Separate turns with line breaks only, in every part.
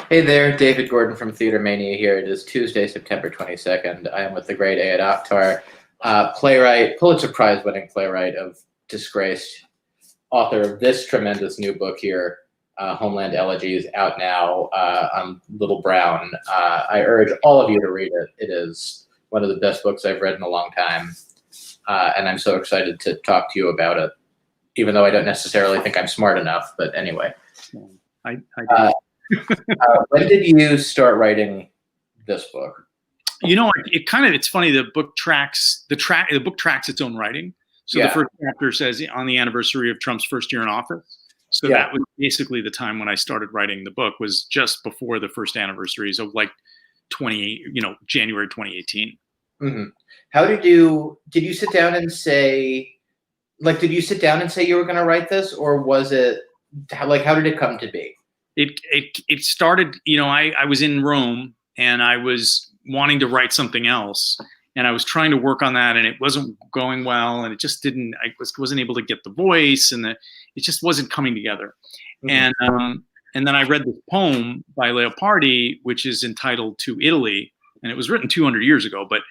Hey there, David Gordon from TheaterMania here. It is Tuesday, September 22nd. I am with the great Ayad Akhtar, playwright, Pulitzer Prize-winning playwright of Disgraced, author of this tremendous new book here, Homeland Elegies, out now on Little Brown. I urge all of you to read it. It is one of the best books I've read in a long time, and I'm so excited to talk to you about it, even though I don't necessarily think I'm smart enough, but anyway.
I do.
When did you start writing this book?
You know, it's funny. The book tracks its own writing. So the first chapter says on the anniversary of Trump's first year in office. So that was basically the time when I started writing the book, was just before the first anniversaries of like January 2018.
Mm-hmm. How did you sit down and say, did you sit down and say you were going to write this, or was it how did it come to be?
It started, I was in Rome and I was wanting to write something else, and I was trying to work on that, and it wasn't going well, and it just didn't. I wasn't able to get the voice, and it just wasn't coming together. Mm-hmm. And then I read this poem by Leopardi, which is entitled "To Italy," and it was written 200 years ago, but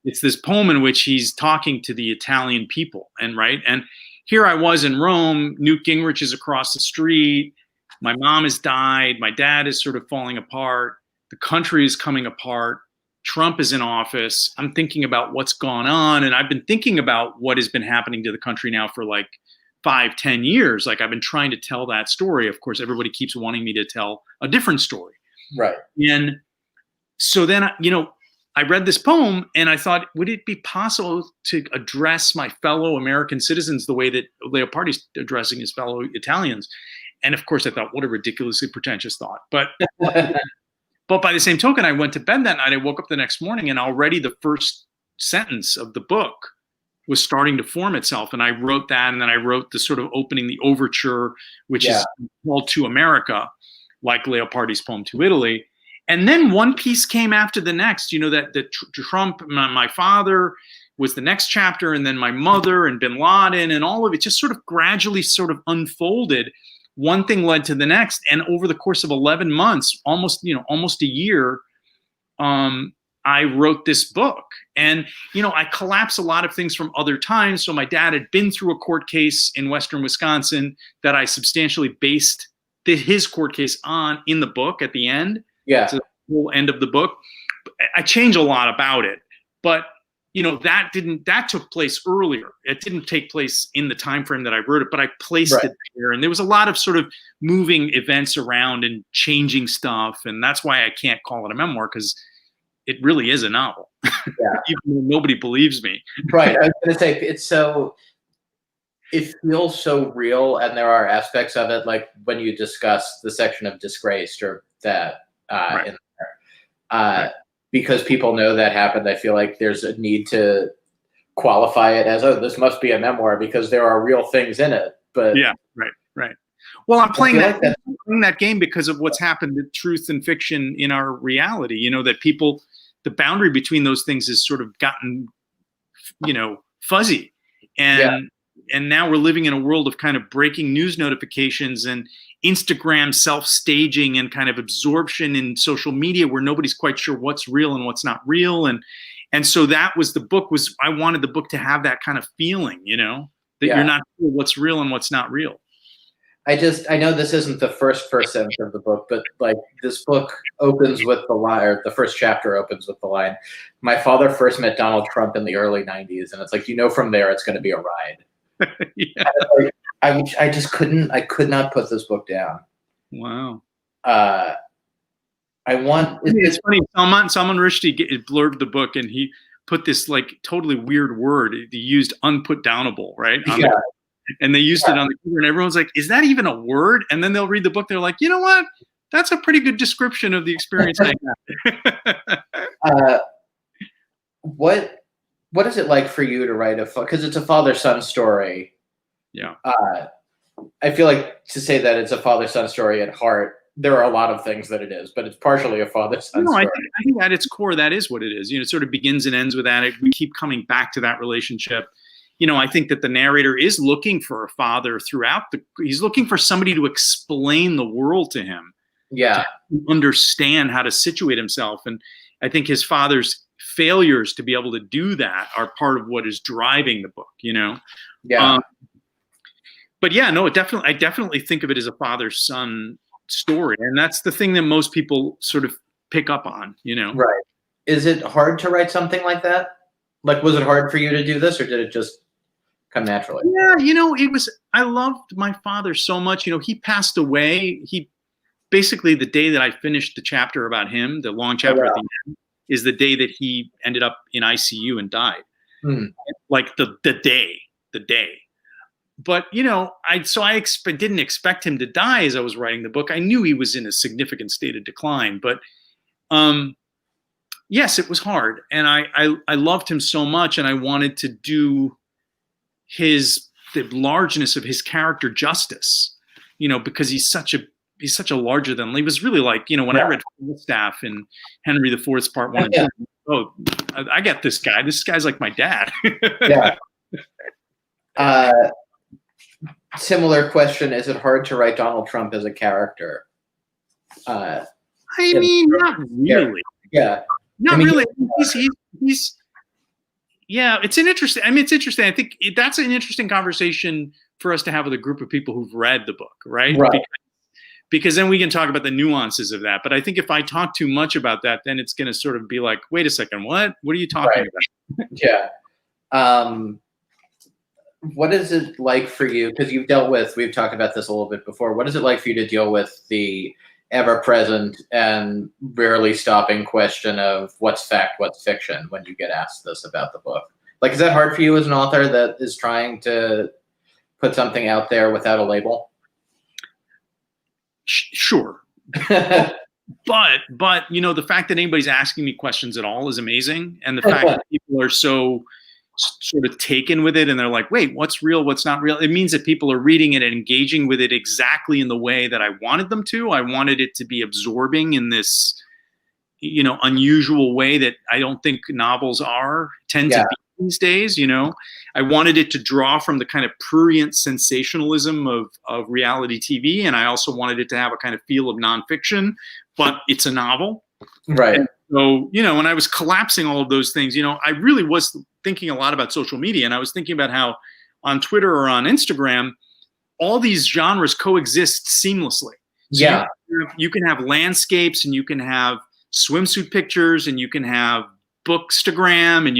it's this poem in which he's talking to the Italian people, and here I was in Rome. Newt Gingrich is across the street. My mom has died. My dad is sort of falling apart. The country is coming apart. Trump is in office. I'm thinking about what's gone on. And I've been thinking about what has been happening to the country now for like 5-10 years. Like, I've been trying to tell that story. Of course, everybody keeps wanting me to tell a different story.
Right.
And so then, I read this poem and I thought, would it be possible to address my fellow American citizens the way that Leopardi's addressing his fellow Italians? And of course, I thought, what a ridiculously pretentious thought. But by the same token, I went to bed that night. I woke up the next morning, and already the first sentence of the book was starting to form itself. And I wrote that, and then I wrote the sort of opening, the overture, which is called "To America," like Leopardi's poem "To Italy." And then one piece came after the next. That Trump, my father, was the next chapter, and then my mother and Bin Laden, and all of it just sort of gradually sort of unfolded. One thing led to the next, and over the course of 11 months, almost a year, I wrote this book. And I collapsed a lot of things from other times. So my dad had been through a court case in Western Wisconsin that I substantially based his court case on in the book at the end.
Yeah,
so the whole end of the book. I change a lot about it, but that took place earlier. It didn't take place in the time frame that I wrote it, but I placed it there. And there was a lot of sort of moving events around and changing stuff. And that's why I can't call it a memoir, because it really is a novel. Yeah. Even though nobody believes me. Right.
I was going to say, it feels so real. And there are aspects of it, like when you discuss the section of Disgraced or that in there. Because people know that happened, I feel like there's a need to qualify it as, this must be a memoir because there are real things in it. But
right. Well, I'm playing that game because of what's happened to truth and fiction in our reality. That people, the boundary between those things has sort of gotten, fuzzy, and now we're living in a world of kind of breaking news notifications and Instagram self-staging and kind of absorption in social media where nobody's quite sure what's real and what's not real. And so that was I wanted the book to have that kind of feeling, that you're not sure what's real and what's not real.
I know this isn't the first sentence of the book, but like this book opens with the line, or the first chapter opens with the line, "My father first met Donald Trump in the early 90s. And it's like, from there, it's going to be a ride. I could not put this book down.
Wow.
It's
funny. Salman Rushdie blurred the book, and he put this like totally weird word. He used "unputdownable," right? And they used it on the cover, and everyone's like, "Is that even a word?" And then they'll read the book. They're like, "You know what? That's a pretty good description of the experience I had."
What is it like for you to write because it's a father-son story?
Yeah.
I feel like to say that it's a father-son story at heart, there are a lot of things that it is, but it's partially a father-son story.
I think at its core, that is what it is. It sort of begins and ends with that. We keep coming back to that relationship. I think that the narrator is looking for a father throughout he's looking for somebody to explain the world to him.
Yeah.
to understand how to situate himself. And I think his father's failures to be able to do that are part of what is driving the book, you know?
Yeah.
But yeah, no, I definitely think of it as a father-son story. And that's the thing that most people sort of pick up on, you know?
Right. Is it hard to write something like that? Like, was it hard for you to do this, or did it just come naturally?
Yeah, you know, I loved my father so much. You know, he passed away. He basically, the day that I finished the chapter about him, the long chapter at the end, is the day that he ended up in ICU and died. Like the day. But you know, I didn't expect him to die as I was writing the book. I knew he was in a significant state of decline, but yes, it was hard, and I loved him so much, and I wanted to do the largeness of his character justice, you know, because he's such a larger than, he was really like, you know, when I read Falstaff in Henry IV's Part 1 and 2, oh, I get this guy. This guy's like my dad.
Similar question: is it hard to write Donald Trump as a character?
I mean, not really.
Yeah.
Not really. He's yeah, it's interesting. I think that's an interesting conversation for us to have with a group of people who've read the book, right? Because then we can talk about the nuances of that. But I think if I talk too much about that, then it's going to sort of be like, wait a second, what are you talking about?
Yeah. What is it like for you? Because we've talked about this a little bit before. What is it like for you to deal with the ever-present and rarely stopping question of what's fact, what's fiction when you get asked this about the book? Like, is that hard for you as an author that is trying to put something out there without a label?
Sure. But you know, the fact that anybody's asking me questions at all is amazing. And the fact that people are so sort of taken with it and they're like, wait, what's real, what's not real? It means that people are reading it and engaging with it exactly in the way that I wanted them to. I wanted it to be absorbing in this, you know, unusual way that I don't think novels tend to be these days. You know, I wanted it to draw from the kind of prurient sensationalism of reality TV. And I also wanted it to have a kind of feel of nonfiction, but it's a novel.
Right.
And so, you know, when I was collapsing all of those things, you know, I really was thinking a lot about social media, and I was thinking about how on Twitter or on Instagram, all these genres coexist seamlessly. So you can have landscapes, and you can have swimsuit pictures, and you can have bookstagram, and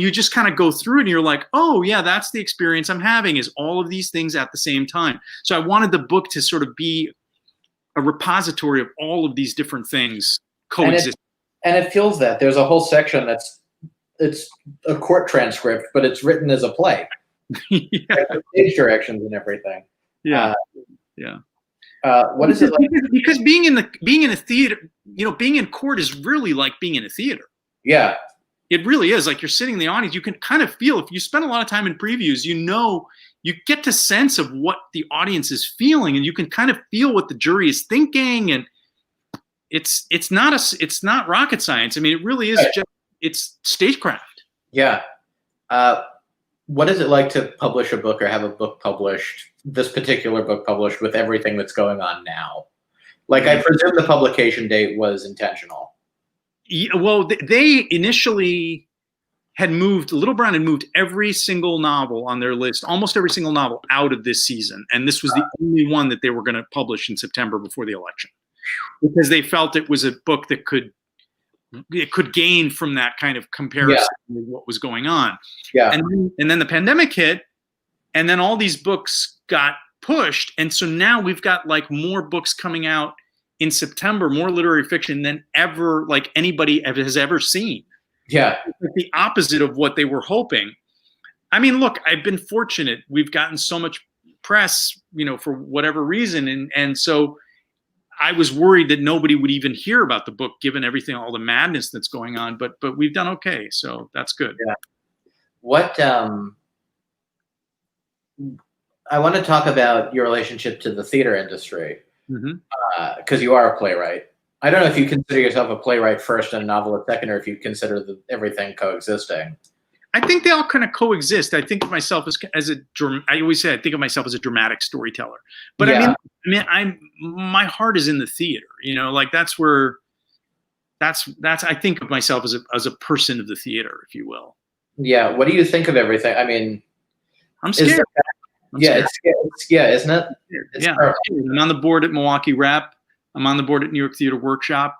you just kind of go through it and you're like, oh yeah, that's the experience I'm having, is all of these things at the same time. So I wanted the book to sort of be a repository of all of these different things coexist.
And it feels that there's a whole section it's a court transcript, but it's written as a play. Stage directions and everything. What is it like?
Because being in a theater, you know, being in court is really like being in a theater.
Yeah.
It really is. Like, you're sitting in the audience, you can kind of feel, if you spend a lot of time in previews, you know, you get the sense of what the audience is feeling, and you can kind of feel what the jury is thinking, and it's not rocket science. I mean, it really is it's stagecraft.
Yeah. What is it like to publish a book or have a book published, this particular book published, with everything that's going on now? Like, I presume the publication date was intentional.
Yeah, well, they initially had moved, Little Brown had moved every single novel on their list, almost every single novel, out of this season. And this was the only one that they were going to publish in September before the election, because they felt it was a book that could gain from that kind of comparison with what was going on. Yeah. And then the pandemic hit, and then all these books got pushed. And so now we've got like more books coming out in September, more literary fiction than ever, like anybody has ever seen. Yeah. It's the opposite of what they were hoping. I mean, look, I've been fortunate. We've gotten so much press, you know, for whatever reason. And so I was worried that nobody would even hear about the book, given everything, all the madness that's going on. But we've done okay, so that's good. Yeah.
What I want to talk about your relationship to the theater industry, because you are a playwright. I don't know if you consider yourself a playwright first and a novelist second, or if you consider everything coexisting.
I think they all kind of coexist. I think of myself as I always say I think of myself as a dramatic storyteller. But
Yeah.
my heart is in the theater. Like that's where I think of myself as a person of the theater, if you will.
Yeah. What do you think of everything? I mean,
I'm scared.
It's isn't it? It's
Yeah. I'm on the board at Milwaukee Rep. I'm on the board at New York Theater Workshop.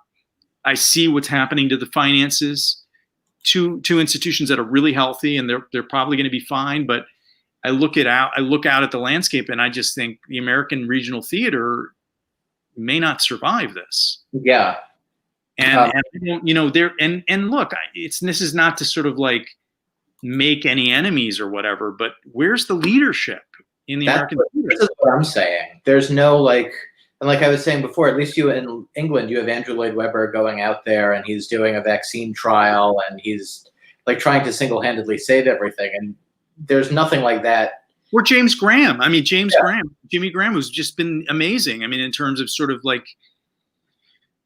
I see what's happening to the finances. Two institutions that are really healthy, and they're probably going to be fine. But I look out at the landscape, and I just think the American regional theater may not survive this.
Yeah.
And look, this is not to sort of like make any enemies or whatever, but where's the leadership in the American theater?
This is what I'm saying. There's no and like I was saying before, at least you in England, you have Andrew Lloyd Webber going out there and he's doing a vaccine trial and he's like trying to single-handedly save everything. And there's nothing like that.
Or James Graham. Jimmy Graham, who's just been amazing. In terms of sort of like,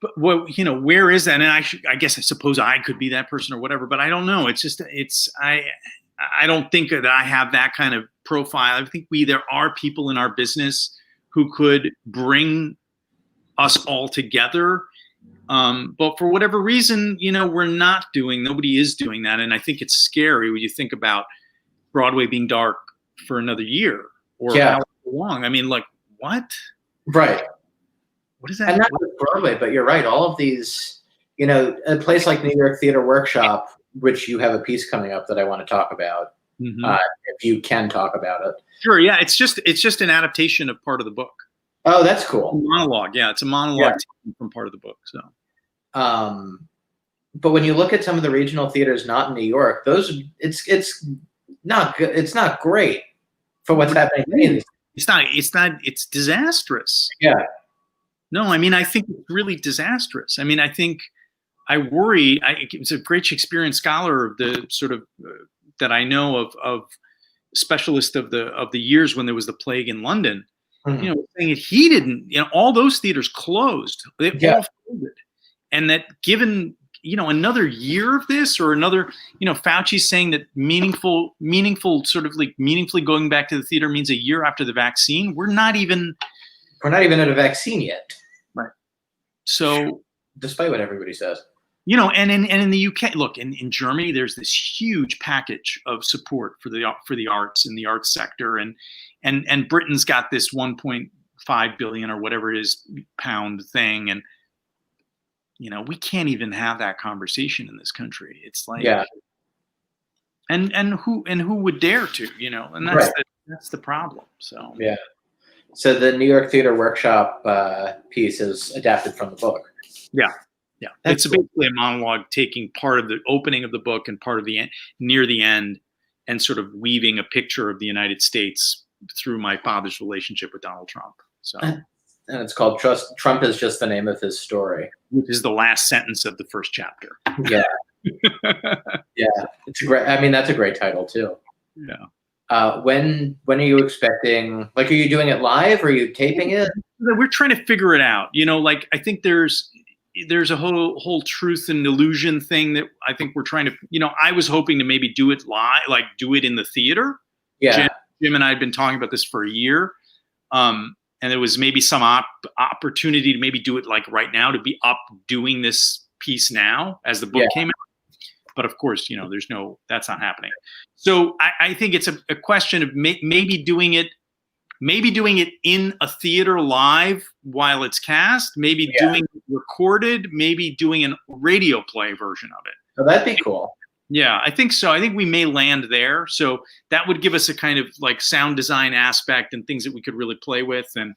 but where is that? And I suppose I could be that person or whatever, but I don't know. I don't think that I have that kind of profile. I think there are people in our business who could bring us all together. But for whatever reason, nobody is doing that. And I think it's scary when you think about Broadway being dark for another year or how long. Like what?
Right.
What is that?
And not with Broadway, but you're right. All of these, a place like New York Theater Workshop, which you have a piece coming up that I want to talk about, if you can talk about it.
Sure. Yeah. It's just an adaptation of part of the book.
Oh, that's cool.
It's a monologue. Yeah. It's a monologue from part of the book. So,
but when you look at some of the regional theaters not in New York, it's not good. It's not great for what's happening.
It's disastrous.
Yeah.
No, I think it's really disastrous. I worry. It's a great Shakespearean scholar of the sort of that I know of specialist of the years when there was the plague in London. Saying that he didn't. All those theaters closed. They all folded, and that given another year of this or another, Fauci's saying that meaningful sort of like meaningfully going back to the theater means a year after the vaccine. We're not even at a vaccine yet. Right. So
despite what everybody says,
and in the UK, look, in Germany, there's this huge package of support for the arts and the arts sector. And Britain's got this 1.5 billion or whatever it is pound thing. And, we can't even have that conversation in this country. It's like, and who would dare to, and that's the problem. So,
yeah. So the New York Theater Workshop piece is adapted from the book.
Yeah. Yeah. It's basically a monologue taking part of the opening of the book and part of the end, near the end, and sort of weaving a picture of the United States through my father's relationship with Donald Trump. So,
and it's called Trump is just the name of his story,
which is the last sentence of the first chapter.
Yeah. Yeah. It's great. That's a great title too.
Yeah.
When are you expecting, are you doing it live? Or are you taping it?
We're trying to figure it out. I think there's a whole truth and illusion thing that I think we're trying to, I was hoping to maybe do it live, do it in the theater.
Yeah.
Jim and I had been talking about this for a year. And there was maybe some opportunity to maybe do it right now, to be up doing this piece now as the book came out. But of course, that's not happening. So I think it's a question of maybe doing it in a theater live while it's cast, maybe doing it recorded, maybe doing a radio play version of it.
Oh, that'd be cool.
Yeah, I think so. I think we may land there. So that would give us a kind of sound design aspect and things that we could really play with. And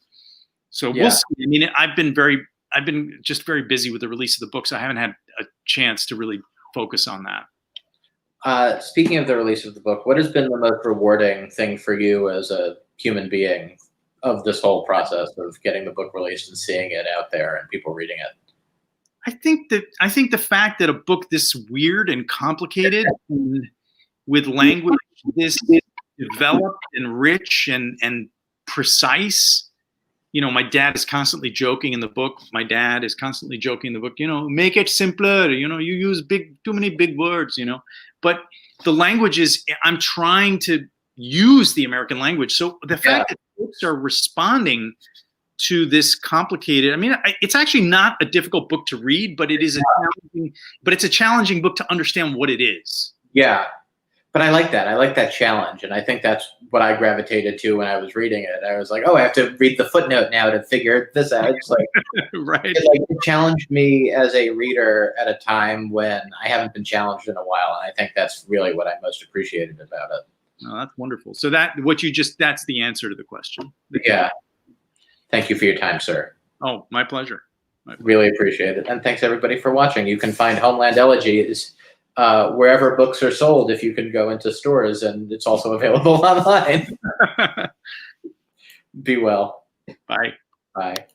so we'll see. I've been just very busy with the release of the book, so I haven't had a chance to really focus on that.
Speaking of the release of the book, what has been the most rewarding thing for you as a human being of this whole process of getting the book released and seeing it out there and people reading it?
I think the fact that a book this weird and complicated and with language this developed and rich and precise, my dad is constantly joking in the book. Make it simpler. You use too many big words, but the language is, I'm trying to use the American language. So the fact that folks are responding to this complicated, I mean, it's actually not a difficult book to read, but it is it's a challenging book to understand what it is.
Yeah. But I like that. I like that challenge. And I think that's what I gravitated to when I was reading it. I was like, oh, I have to read the footnote now to figure this out. It's like,
right.
It challenged me as a reader at a time when I haven't been challenged in a while. And I think that's really what I most appreciated about it.
Oh, that's wonderful. So that's the answer to the question.
Yeah. Thank you for your time, sir.
Oh, my pleasure.
Really appreciate it. And thanks everybody for watching. You can find Homeland Elegies wherever books are sold, if you can go into stores, and it's also available online. Be well.
Bye.
Bye.